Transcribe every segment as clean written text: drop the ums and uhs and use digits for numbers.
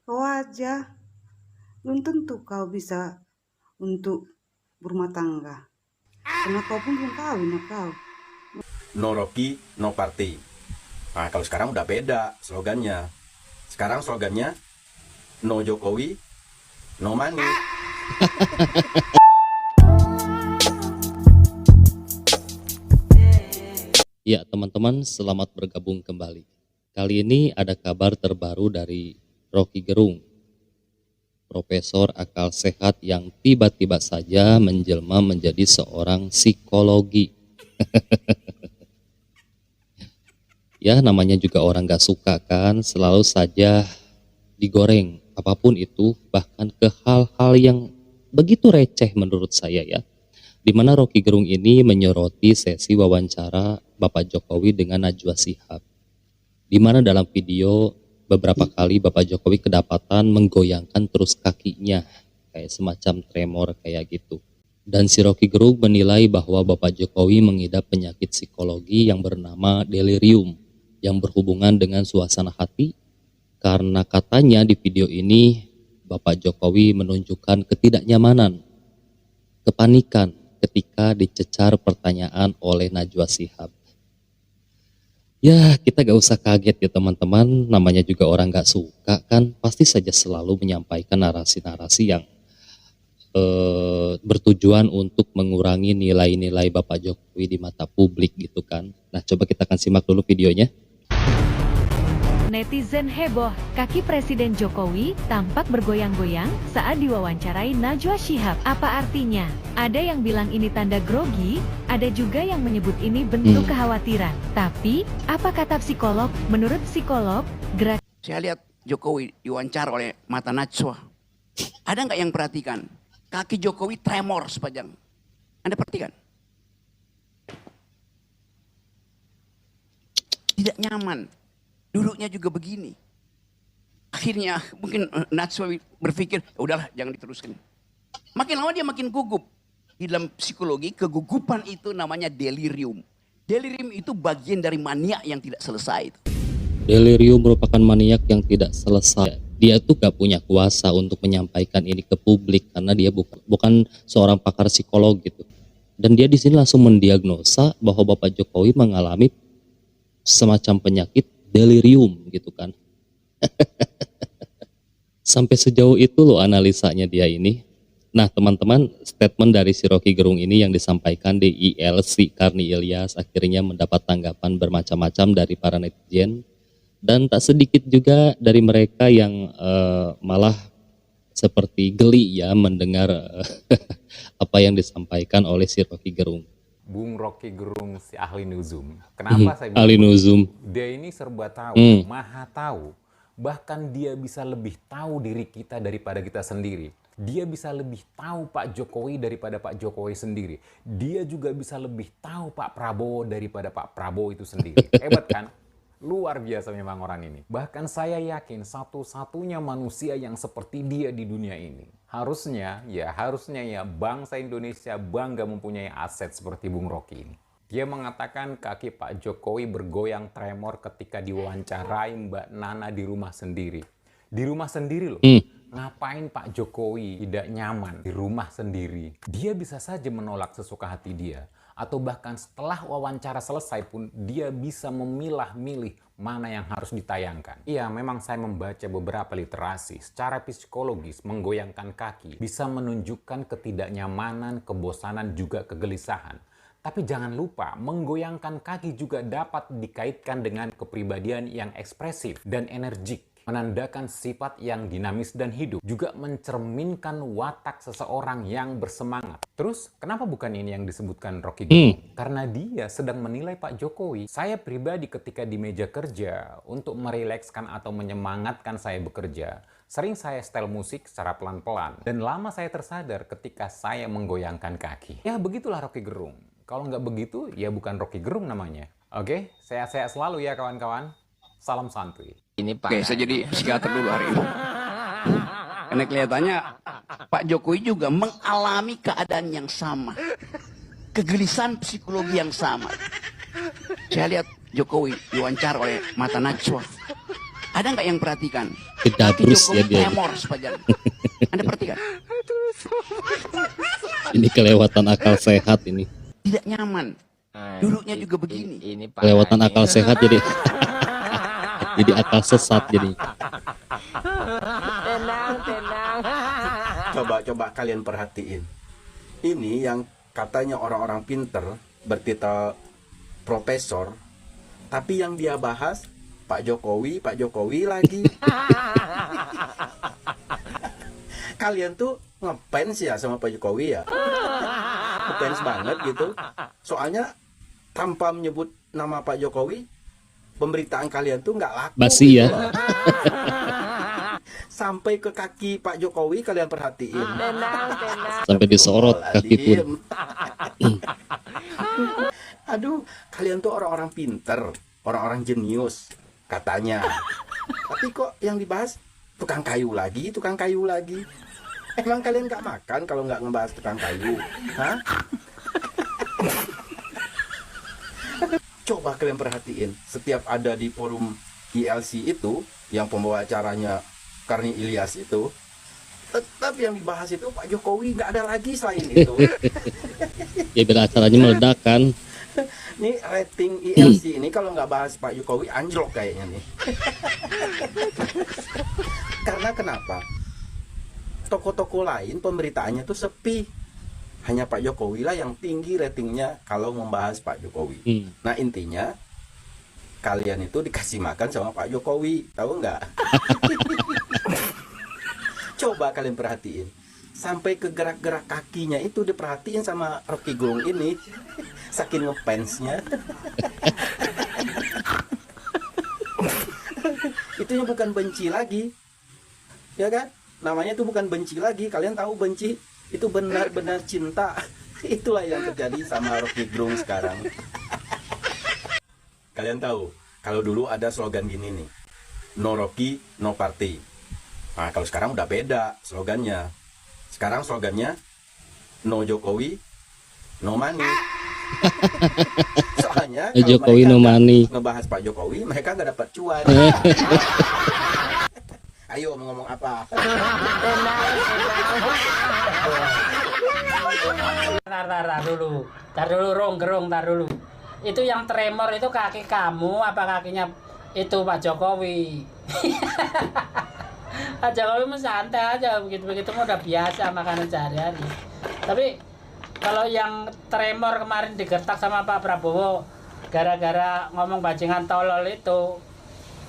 kau aja. Belum tentu kau bisa untuk berumah tangga. Karena kau pun belum kawin, kau. No Rocky, no party. Nah, kalau sekarang udah beda slogannya. Sekarang slogannya no Jokowi, no money. Ya, teman-teman, selamat bergabung kembali. Kali ini ada kabar terbaru dari Rocky Gerung, profesor akal sehat yang tiba-tiba saja menjelma menjadi seorang psikologi. Ya, namanya juga orang gak suka kan, selalu saja digoreng, apapun itu, bahkan ke hal-hal yang begitu receh menurut saya ya. Di mana Rocky Gerung ini menyoroti sesi wawancara Bapak Jokowi dengan Najwa Shihab. Di mana dalam video beberapa kali Bapak Jokowi kedapatan menggoyangkan terus kakinya, kayak semacam tremor kayak gitu. Dan si Rocky Gerung menilai bahwa Bapak Jokowi mengidap penyakit psikologi yang bernama delirium, yang berhubungan dengan suasana hati, karena katanya di video ini Bapak Jokowi menunjukkan ketidaknyamanan, kepanikan ketika dicecar pertanyaan oleh Najwa Shihab. Ya, kita gak usah kaget ya teman-teman, namanya juga orang gak suka kan, pasti saja selalu menyampaikan narasi-narasi yang bertujuan untuk mengurangi nilai-nilai Bapak Jokowi di mata publik gitu kan. Nah, coba kita akan simak dulu videonya. Netizen heboh, kaki Presiden Jokowi tampak bergoyang-goyang saat diwawancarai Najwa Shihab. Apa artinya? Ada yang bilang ini tanda grogi, ada juga yang menyebut ini bentuk kekhawatiran. Tapi, apa kata psikolog? Menurut psikolog, gerak... Saya lihat Jokowi diwawancara oleh mata Najwa. Ada nggak yang perhatikan? Kaki Jokowi tremor sepanjang. Anda perhatikan? Tidak nyaman. Duduknya juga begini. Akhirnya mungkin Najwa berpikir, udahlah jangan diteruskan. Makin lama dia makin gugup. Di dalam psikologi, kegugupan itu namanya delirium. Delirium itu bagian dari maniak yang tidak selesai. Delirium merupakan maniak yang tidak selesai. Dia tuh gak punya kuasa untuk menyampaikan ini ke publik karena dia bukan seorang pakar psikolog gitu. Dan dia di sini langsung mendiagnosa bahwa Bapak Jokowi mengalami semacam penyakit delirium gitu kan. Sampai sejauh itu loh analisanya dia ini. Nah teman-teman, statement dari si Rocky Gerung ini yang disampaikan di ILC Karni Ilyas akhirnya mendapat tanggapan bermacam-macam dari para netizen. Dan tak sedikit juga dari mereka yang malah seperti geli ya mendengar apa yang disampaikan oleh si Rocky Gerung. Bung Rocky Gerung si ahli nuzum. Kenapa saya bilang ahli nuzum? Dia ini serba tahu, maha tahu. Bahkan dia bisa lebih tahu diri kita daripada kita sendiri. Dia bisa lebih tahu Pak Jokowi daripada Pak Jokowi sendiri. Dia juga bisa lebih tahu Pak Prabowo daripada Pak Prabowo itu sendiri. Hebat kan? Luar biasa memang orang ini. Bahkan saya yakin satu-satunya manusia yang seperti dia di dunia ini. Harusnya ya bangsa Indonesia bangga mempunyai aset seperti Bung Rocky ini. Dia mengatakan kaki Pak Jokowi bergoyang tremor ketika diwawancarai Mbak Nana di rumah sendiri. Di rumah sendiri loh. Ngapain Pak Jokowi tidak nyaman di rumah sendiri? Dia bisa saja menolak sesuka hati dia. Atau bahkan setelah wawancara selesai pun dia bisa memilah-milih mana yang harus ditayangkan. Iya, memang saya membaca beberapa literasi. Secara psikologis, menggoyangkan kaki bisa menunjukkan ketidaknyamanan, kebosanan, juga kegelisahan. Tapi jangan lupa, menggoyangkan kaki juga dapat dikaitkan dengan kepribadian yang ekspresif dan energik. Menandakan sifat yang dinamis dan hidup, juga mencerminkan watak seseorang yang bersemangat. Terus, kenapa bukan ini yang disebutkan Rocky Gerung? Karena dia sedang menilai Pak Jokowi. Saya pribadi ketika di meja kerja, untuk merilekskan atau menyemangatkan saya bekerja, sering saya setel musik secara pelan-pelan. Dan lama saya tersadar ketika saya menggoyangkan kaki. Ya, begitulah Rocky Gerung. Kalau nggak begitu, ya bukan Rocky Gerung namanya. Oke, sehat-sehat selalu ya kawan-kawan. Salam santuy. Oke, saya jadi psikiater dulu hari ini. Karena kelihatannya Pak Jokowi juga mengalami keadaan yang sama. Kegelisahan psikologi yang sama. Saya lihat Jokowi diwawancara oleh mata Najwa. Ada nggak yang perhatikan? Jadi Kaki Dabrus ya Jokowi dia. tremor sepanjang. Anda perhatikan, Ini kelewatan akal sehat ini. tidak nyaman. Duduknya juga begini. Kelewatan akal sehat jadi jadi akal sesat jadi. Coba kalian perhatiin. Ini yang katanya orang-orang pinter bertitel profesor, tapi yang dia bahas Pak Jokowi lagi. Kalian tuh ngefans ya sama Pak Jokowi ya? Ngefans banget gitu. Soalnya tanpa menyebut nama Pak Jokowi, pemberitaan kalian tuh nggak laku. Basi ya. gitu loh. Sampai ke kaki Pak Jokowi kalian perhatiin. Sampai disorot kaki pun. Aduh, kalian tuh orang-orang pinter, orang-orang jenius katanya. Tapi kok yang dibahas tukang kayu lagi. Emang kalian nggak makan kalau nggak ngebahas tukang kayu? Hah? Coba kalian perhatiin, setiap ada di forum ILC itu, yang pembawa acaranya Karni Ilyas itu, tetap yang dibahas itu Pak Jokowi, nggak ada lagi selain itu. Ya biar acaranya meledak kan. Nih rating ILC ini kalau nggak bahas Pak Jokowi anjlok kayaknya nih. Karena kenapa? Toko-toko lain pemberitaannya tuh sepi. Hanya Pak Jokowi lah yang tinggi ratingnya kalau membahas Pak Jokowi. Nah intinya kalian itu dikasih makan sama Pak Jokowi, tahu nggak? Coba kalian perhatiin, sampai ke gerak-gerak kakinya itu diperhatiin sama Rocky Gerung ini, saking ngefansnya. Itunya bukan benci lagi, ya kan? Namanya itu bukan benci lagi. Kalian tahu benci itu benar-benar cinta. Itulah yang terjadi sama Rocky Gerung sekarang. Kalian tahu, kalau dulu ada slogan gini nih, no Rocky, no party. Nah, kalau sekarang udah beda slogannya. Sekarang slogannya, no Jokowi, no money. Soalnya kalau Jokowi no money. ngebahas Pak Jokowi, mereka nggak dapat cuan. Ayo mau ngomong apa? Tar dulu, Gerung, tar dulu. Itu yang tremor itu kaki kamu apa kakinya itu Pak Jokowi? Pak Jokowi mah santai aja, begitu mah udah biasa makanan sehari-hari. Tapi kalau yang tremor kemarin digertak sama Pak Prabowo gara-gara ngomong bajingan tolol itu,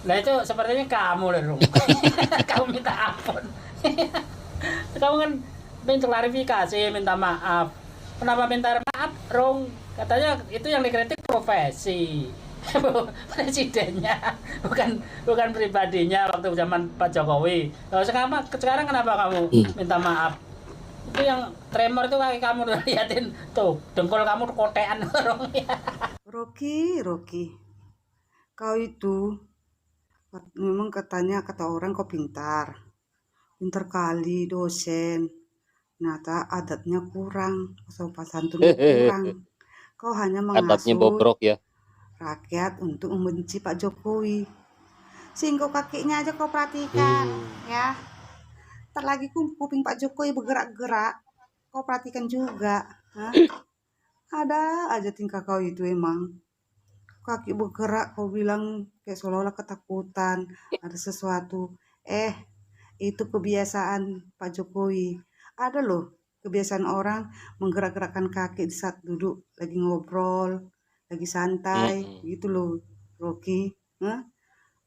nah itu sepertinya kamu loh, kamu minta ampun. Kamu kan minta klarifikasi, minta maaf. Kenapa minta maaf, Rung? Katanya itu yang dikritik profesi. Presidennya, bukan pribadinya waktu zaman Pak Jokowi. Kalau sekarang kenapa kamu minta maaf? Itu yang tremor itu kaki kamu udah liatin tuh, dengkul kamu kotean orang ya. Rocky, kau itu memang katanya kata orang kau pintar kali dosen. Ternyata adatnya kurang, sopan santunnya kurang. Kau hanya Adatnya mengasuh bobrok ya. rakyat untuk membenci Pak Jokowi. Sehingga kakinya aja kau perhatikan, ya. Ntar lagi kuping Pak Jokowi bergerak-gerak, kau perhatikan juga. Hah? Ada aja tingkah kau itu emang. Kaki bergerak, kau bilang kayak seolah-olah ketakutan, ada sesuatu. Itu kebiasaan Pak Jokowi. Ada loh kebiasaan orang menggerak-gerakkan kaki di saat duduk, lagi ngobrol, lagi santai, gitu loh, Rocky. Hah?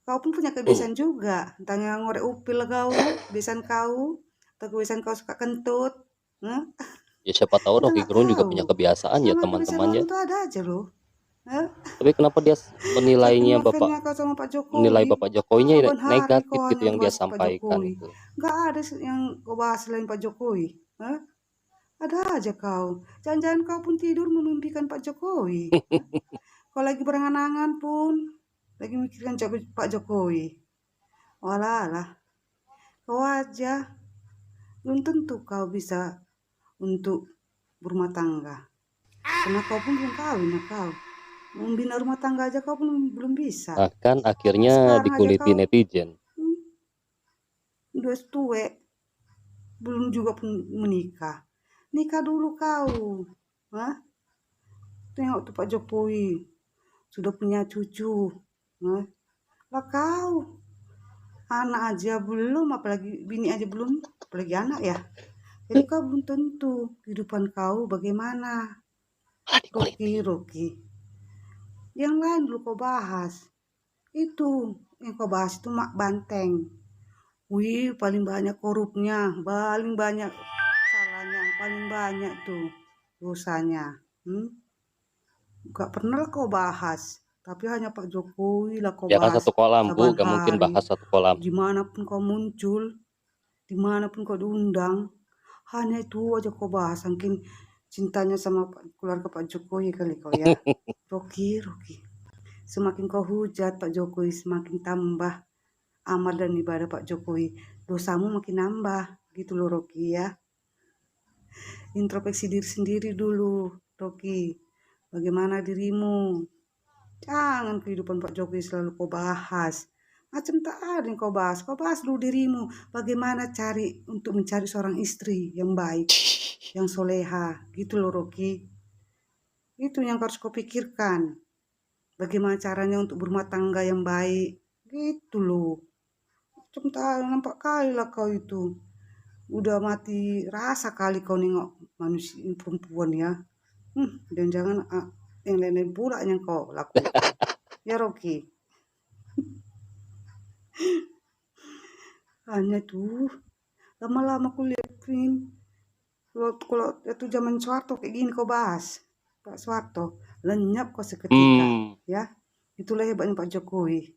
Kau pun punya kebiasaan juga. Tanya ngorek upil kau, kebiasaan kau, atau kebiasaan kau suka kentut. Hah? Ya siapa tahu Kita Rocky nggak Gerung juga tahu. punya kebiasaan ya Sama teman-temannya. kebiasaan orang itu ada aja loh. Hah? Tapi kenapa dia menilainya Saking Bapak ngefans-nya kau sama Pak Jokowi, menilai Bapak Jokowinya saban hari negatif kau gitu hanya yang dia ngebahas Pak sampaikan Jokowi. itu. Nggak ada yang kau bahas selain Pak Jokowi. Hah? Ada aja kau. Jangan-jangan kau pun tidur memimpikan Pak Jokowi. Kau lagi berangan-angan pun lagi mikirkan Pak Jokowi. Walah, kau aja belum tentu kau bisa untuk berumah tangga. Karena kau pun belum kawin ya kau. Membina rumah tangga aja kau pun belum bisa. Bahkan akhirnya Sekarang aja dikuliti kau netizen. udah tuwek, belum juga pun menikah. Nikah dulu kau. Hah? Tengok tuh Pak Jokowi, sudah punya cucu. Hah? Lah kau, anak aja belum, apalagi bini aja belum, apalagi anak ya. Jadi kau belum tentu kehidupan kau bagaimana. Rocky. Yang lain dulu kau bahas. Itu yang kau bahas itu Mak Banteng. Wih, paling banyak korupnya, paling banyak salahnya, paling banyak tuh dosanya. Gak pernah kau bahas, tapi hanya Pak Jokowi lah kau Ya kan bahas satu kolam Bu, saban gak mungkin hari. bahas satu kolam. Dimanapun kau muncul, dimanapun kau diundang, hanya itu aja kau bahas. Saking cintanya sama keluarga Pak Jokowi kali kau ya. Rocky. Semakin kau hujat Pak Jokowi, semakin tambah amal dan ibadah Pak Jokowi. Dosamu makin nambah, gitu loh Rocky ya. Introspeksi diri sendiri dulu, Rocky. Bagaimana dirimu? Jangan kehidupan Pak Jokowi selalu kau bahas. Macam tak ada yang kau bahas. Kau bahas dulu dirimu. Bagaimana cari untuk mencari seorang istri yang baik, yang soleha. Gitu loh Rocky. Itu yang harus kau pikirkan. Bagaimana caranya untuk berumah tangga yang baik. Gitu loh. Macam tak nampak kali lah kau itu. Udah mati rasa kali kau nengok manusia perempuan ya. Dan jangan yang lain-lain pula yang kau lakukan. Ya Rocky. Hanya tuh lama-lama aku lihat film kalau itu zaman Soeharto kayak gini kau bahas Pak Soeharto lenyap kau seketika ya. Itulah hebatnya Pak Jokowi.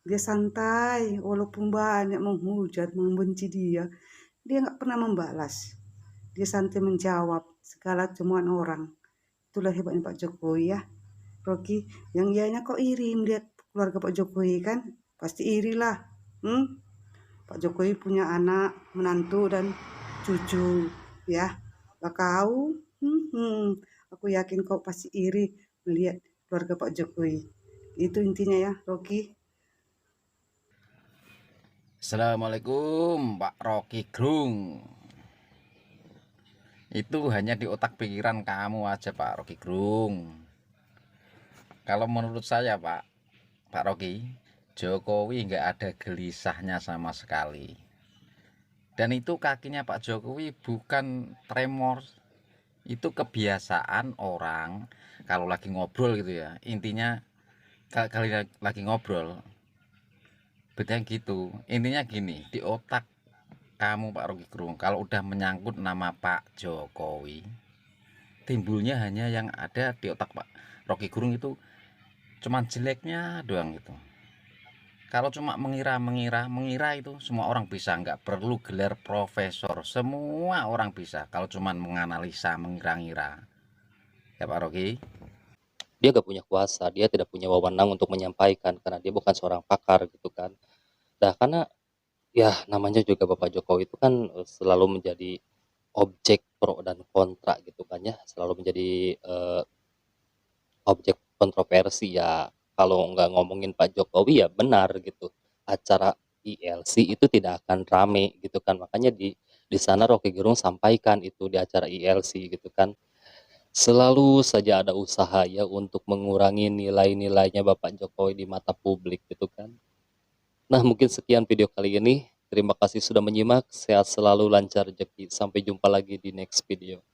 Dia santai walaupun banyak menghujat membenci dia nggak pernah membalas. Dia santai menjawab segala cemoan orang. Itulah hebatnya Pak Jokowi ya Rocky. Yang ianya kok iri melihat keluarga Pak Jokowi kan, pasti iri lah. Pak Jokowi punya anak, menantu dan cucu ya. Lah kau, aku yakin kau pasti iri melihat keluarga Pak Jokowi. Itu intinya ya Rocky. Assalamualaikum Pak Rocky Gerung. Itu hanya di otak pikiran kamu aja Pak Rocky Gerung. Kalau menurut saya Pak Rocky, Jokowi nggak ada gelisahnya sama sekali. Dan itu kakinya Pak Jokowi bukan tremor, itu kebiasaan orang kalau lagi ngobrol gitu ya. Intinya kalau lagi ngobrol, bedanya gitu. Intinya gini, di otak kamu Pak Rocky Gerung, kalau udah menyangkut nama Pak Jokowi, timbulnya hanya yang ada di otak Pak Rocky Gerung itu cuman jeleknya doang gitu. Kalau cuma mengira itu semua orang bisa, nggak perlu gelar profesor, semua orang bisa. Kalau cuma menganalisa, mengira-ngira, ya Pak Rocky. Dia gak punya kuasa, dia tidak punya wewenang untuk menyampaikan karena dia bukan seorang pakar gitu kan. Nah karena ya namanya juga Bapak Jokowi itu kan selalu menjadi objek pro dan kontra gitu kan ya, selalu menjadi objek kontroversi ya. Kalau nggak ngomongin Pak Jokowi ya benar gitu, acara ILC itu tidak akan rame gitu kan. Makanya di sana Rocky Gerung sampaikan itu di acara ILC gitu kan, selalu saja ada usaha ya untuk mengurangi nilai-nilainya Bapak Jokowi di mata publik gitu kan. Nah mungkin sekian video kali ini, terima kasih sudah menyimak, sehat selalu, lancar rezeki, sampai jumpa lagi di next video.